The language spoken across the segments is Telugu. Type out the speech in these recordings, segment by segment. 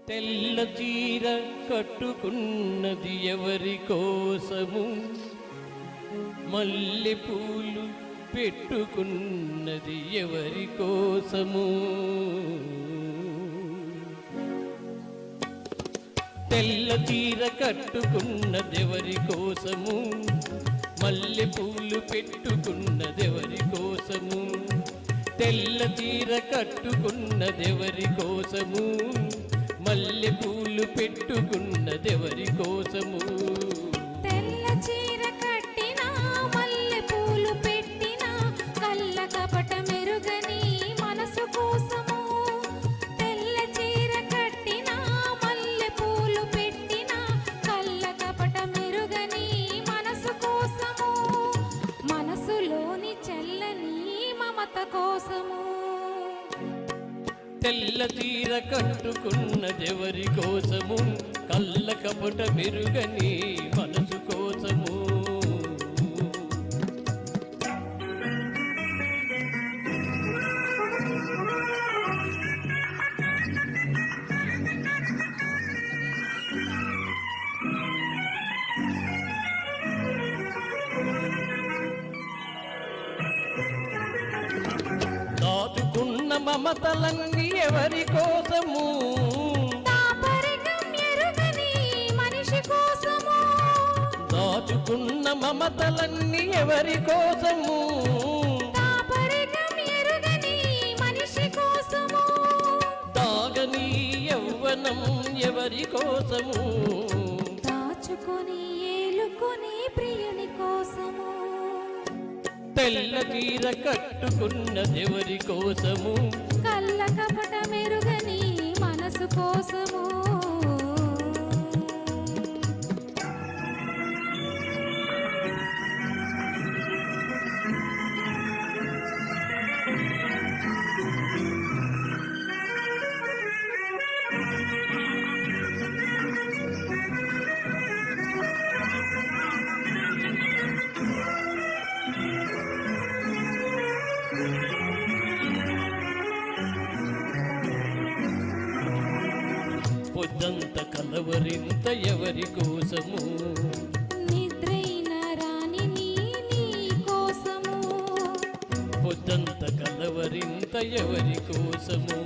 తెల్ల చీర కట్టుకున్నది ఎవరి కోసము, మల్లె పూలు పెట్టుకున్నది ఎవరి కోసము. తెల్ల చీర కట్టుకున్నదెవరి కోసము, మల్లె పూలు పెట్టుకున్నదెవరి కోసము. తెల్ల చీర కట్టుకున్నదెవరి కోసము, మల్లె పూలు పెట్టుకున్నదెవరి కోసము. తెల్ల చీర కట్టినా మల్లె పూలు పెట్టినా కళ్ళ కపట మెరుగని మనసు కోసము. తెల్ల చీర కట్టినా మల్లె పూలు పెట్టినా కళ్ళ కపట మెరుగని మనసు కోసము. మనసులోని చల్లని మమత కోసము. తెల్ల చీర కట్టుకున్నదెవరి కోసము, కళ్ళ కపట మెరుగని మనసు కోసము. దాచుకున్న మమతలన్నీ ఎవరి కోసము, తాపరికం ఎరుగని మనిషి కోసము. దాచుకున్న మమతలన్నీ ఎవరి కోసము, తాపరికం ఎరుగని మనిషి కోసము. దాగని యవ్వనం ఎవరి కోసము, దాచుకొని ఏలుకొని ప్రియుని కోసము. తెల్ల చీర కట్టుకున్నదెవరి కోసము, కళ్ళ కపట మెరుగని మనసు కోసము. పొద్దంత కలవరింత ఎవరి కోసము, నిద్రైన రాణి నీ కోసము. పొద్దంత కలవరింత ఎవరి కోసము,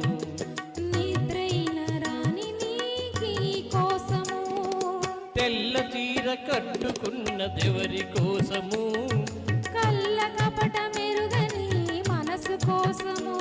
నిద్రైన రాణి నీ కోసము. తెల్ల చీర కట్టుకున్నదెవరి కోసము, కళ్ళ కపట మెరుగని మనసు కోసము.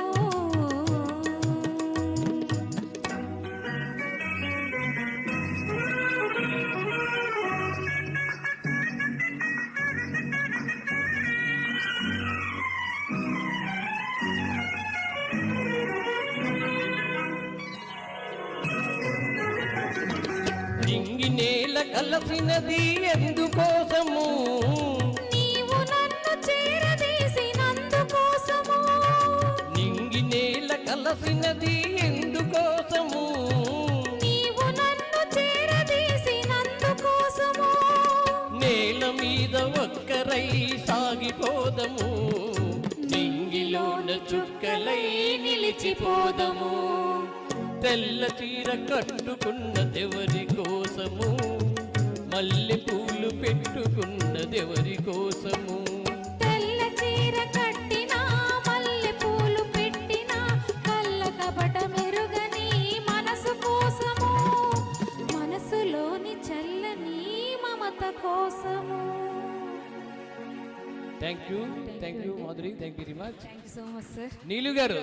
నింగి నేల కలసినది ఎందుకోసము, నీవు నన్ను చేరదీసినందుకోసము. నింగి నేల కలసినది ఎందుకోసము, నీవు నన్ను చేరదీసినందుకోసము. నేల మీద ఒక్కరై సాగిపోదము, నింగిలోన చుక్కలై నిలిచిపోదము. తెల్ల చీర కట్టుకున్నదెవరి కోసము, మల్లె పూలు పెట్టుకున్నదెవరి కోసము. తెల్ల చీర కట్టినా మల్లె పూలు పెట్టినా కళ్ళ కపట మెరుగని మనసు కోసము. మనసులోని చల్లని మమత కోసము. Thank you Madhuri, thank you very much. Thank you so much sir. Neelu గారు.